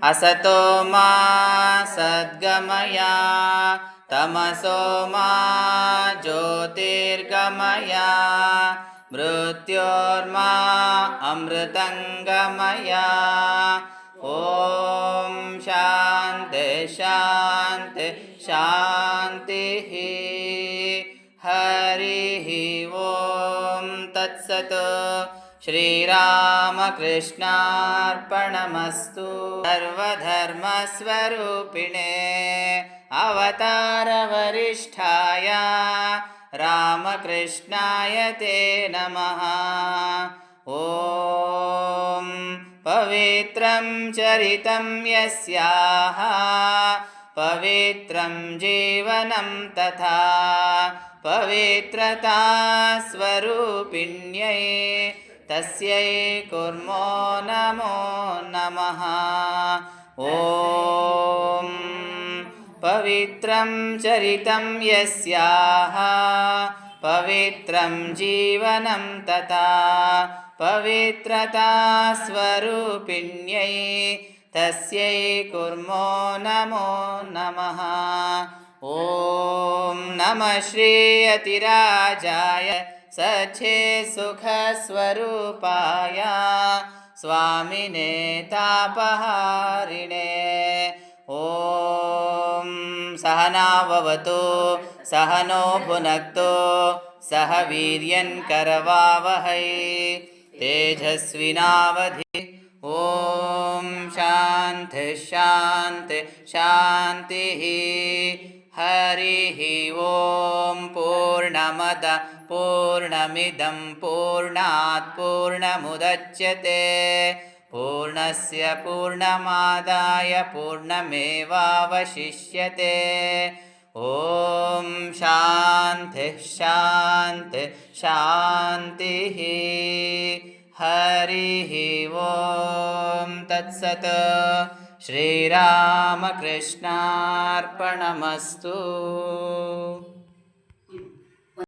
असतो मा सद्गमय तमसो मा ज्योतिर्गमय मृत्योर्मा अमृतंगमय ॐ शान्ति शान्ति शान्तिः हरिः ॐ तत्सत् श्रीरामकृष्णार्पणमस्तु सर्वधर्मस्वरूपिणे अवतारवरिष्ठाय रामकृष्णाय ते नमः। ॐ पवित्रं चरितं यस्याः पवित्रं जीवनं तथा पवित्रता स्वरूपिण्यै तस्यै कुर्मो नमो नमः। ॐ पवित्रं चरितं यस्याः पवित्रं जीवनं तथा पवित्रता स्वरूपिण्यै तस्यै कुर्मो नमो नमः। ॐ नमः श्री यतिराजाय सच्चे सुखस्वरूपाय स्वामिने तापहारिणे। ॐ सहनाववतु सहनो भुनक्तु सह वीर्यङ्करवावहै तेजस्विनावधि। ॐ शान्ति शान्ति शान्तिः हरिः ॐ पूर्णमद पूर्णमिदं पूर्णात् पूर्णमुदच्यते पूर्णस्य पूर्णमादाय पूर्णमेवावशिष्यते। ॐ शान्ति शान्ति शान्तिः हरिः ॐ तत्सत् श्रीरामकृष्णार्पणमस्तु।